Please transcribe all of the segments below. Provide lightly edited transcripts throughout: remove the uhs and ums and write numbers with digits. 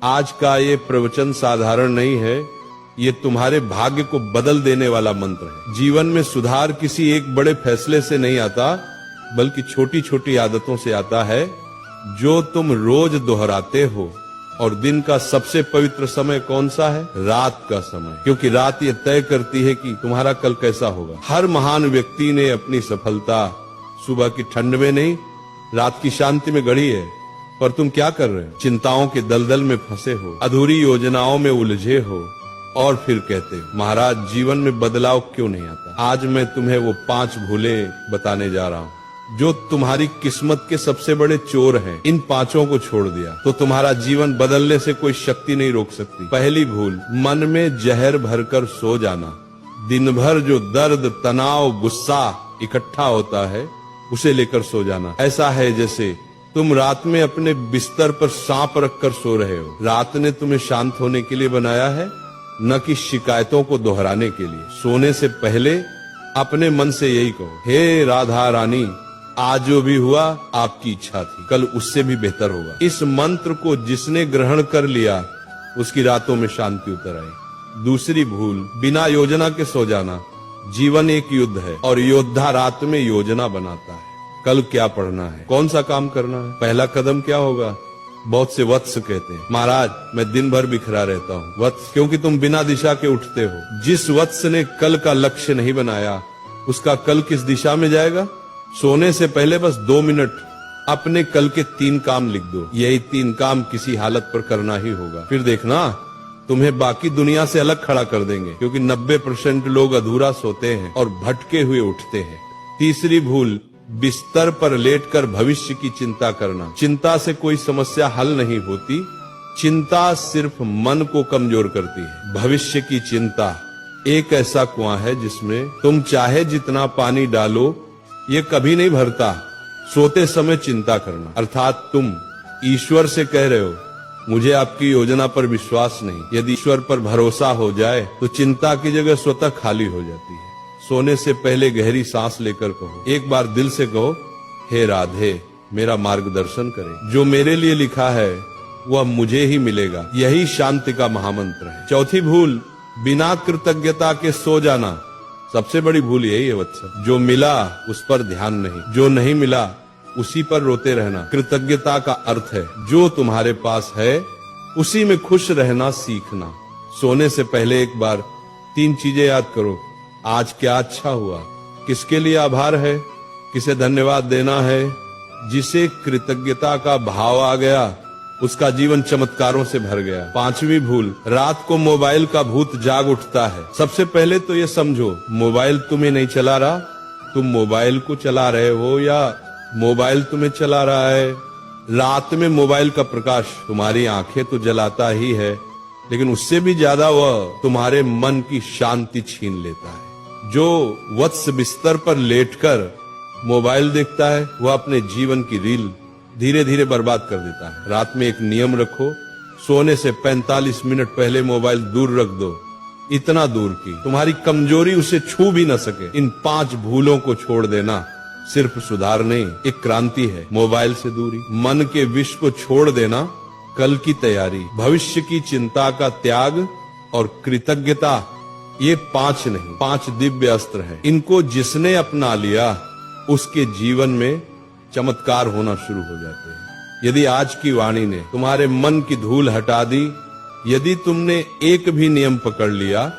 आज का ये प्रवचन साधारण नहीं है, ये तुम्हारे भाग्य को बदल देने वाला मंत्र है। जीवन में सुधार किसी एक बड़े फैसले से नहीं आता, बल्कि छोटी छोटी आदतों से आता है जो तुम रोज दोहराते हो। और दिन का सबसे पवित्र समय कौन सा है? रात का समय, क्योंकि रात ये तय करती है कि तुम्हारा कल कैसा होगा। हर महान व्यक्ति ने अपनी सफलता सुबह की ठंड में नहीं, रात की शांति में गढ़ी है। पर तुम क्या कर रहे हो? चिंताओं के दलदल में फंसे हो, अधूरी योजनाओं में उलझे हो, और फिर कहते हो महाराज जीवन में बदलाव क्यों नहीं आता। आज मैं तुम्हें वो 5 भूलें बताने जा रहा हूँ जो तुम्हारी किस्मत के सबसे बड़े चोर हैं। इन 5 को छोड़ दिया तो तुम्हारा जीवन बदलने से कोई शक्ति नहीं रोक सकती। पहली भूल, मन में जहर भरकर सो जाना। दिन भर जो दर्द, तनाव, गुस्सा इकट्ठा होता है उसे लेकर सो जाना। ऐसा है जैसे तुम रात में अपने बिस्तर पर सांप रखकर सो रहे हो। रात ने तुम्हें शांत होने के लिए बनाया है, न कि शिकायतों को दोहराने के लिए। सोने से पहले अपने मन से यही कहो, हे राधा रानी, आज जो भी हुआ आपकी इच्छा थी, कल उससे भी बेहतर होगा। इस मंत्र को जिसने ग्रहण कर लिया उसकी रातों में शांति उतर आई। दूसरी भूल, बिना योजना के सो जाना। जीवन एक युद्ध है और योद्धा रात में योजना बनाता है। कल क्या पढ़ना है, कौन सा काम करना है, पहला कदम क्या होगा। बहुत से वत्स कहते हैं महाराज मैं दिन भर बिखरा रहता हूँ। वत्स क्योंकि तुम बिना दिशा के उठते हो। जिस वत्स ने कल का लक्ष्य नहीं बनाया उसका कल किस दिशा में जाएगा। सोने से पहले बस 2 मिनट अपने कल के 3 काम लिख दो। यही 3 काम किसी हालत पर करना ही होगा। फिर देखना तुम्हें बाकी दुनिया से अलग खड़ा कर देंगे, क्योंकि 90% लोग अधूरा सोते हैं और भटके हुए उठते हैं। तीसरी भूल, बिस्तर पर लेटकर भविष्य की चिंता करना। चिंता से कोई समस्या हल नहीं होती, चिंता सिर्फ मन को कमजोर करती है। भविष्य की चिंता एक ऐसा कुआं है जिसमें तुम चाहे जितना पानी डालो ये कभी नहीं भरता। सोते समय चिंता करना, अर्थात तुम ईश्वर से कह रहे हो मुझे आपकी योजना पर विश्वास नहीं। यदि ईश्वर पर भरोसा हो जाए तो चिंता की जगह स्वतः खाली हो जाती है। सोने से पहले गहरी सांस लेकर कहो, एक बार दिल से कहो, हे राधे मेरा मार्गदर्शन करे, जो मेरे लिए लिखा है वह मुझे ही मिलेगा। यही शांति का महामंत्र है। चौथी भूल, बिना कृतज्ञता के सो जाना। सबसे बड़ी भूल यही है वत्स। जो मिला उस पर ध्यान नहीं, जो नहीं मिला उसी पर रोते रहना। कृतज्ञता का अर्थ है जो तुम्हारे पास है उसी में खुश रहना सीखना। सोने से पहले एक बार 3 चीजें याद करो। आज क्या अच्छा हुआ, किसके लिए आभार है, किसे धन्यवाद देना है। जिसे कृतज्ञता का भाव आ गया उसका जीवन चमत्कारों से भर गया। 5वीं भूल, रात को मोबाइल का भूत जाग उठता है। सबसे पहले तो ये समझो मोबाइल तुम्हें नहीं चला रहा, तुम मोबाइल को चला रहे हो या मोबाइल तुम्हें चला रहा है। रात में मोबाइल का प्रकाश तुम्हारी आंखें तो जलाता ही है, लेकिन उससे भी ज्यादा वह तुम्हारे मन की शांति छीन लेता है। जो वत्स बिस्तर पर लेटकर मोबाइल देखता है वह अपने जीवन की रील धीरे धीरे बर्बाद कर देता है। रात में एक नियम रखो, सोने से 45 मिनट पहले मोबाइल दूर रख दो, इतना दूर कि तुम्हारी कमजोरी उसे छू भी न सके। इन 5 भूलों को छोड़ देना सिर्फ सुधार नहीं, एक क्रांति है। मोबाइल से दूरी, मन के विष को छोड़ देना, कल की तैयारी, भविष्य की चिंता का त्याग और कृतज्ञता। ये 5 नहीं 5 दिव्य अस्त्र हैं। इनको जिसने अपना लिया उसके जीवन में चमत्कार होना शुरू हो जाते हैं। यदि आज की वाणी ने तुम्हारे मन की धूल हटा दी, यदि तुमने एक भी नियम पकड़ लिया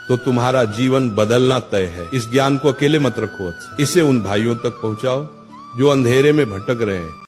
तो तुम्हारा जीवन बदलना तय है। इस ज्ञान को अकेले मत रखो, इसे उन भाइयों तक पहुंचाओ जो अंधेरे में भटक रहे हैं।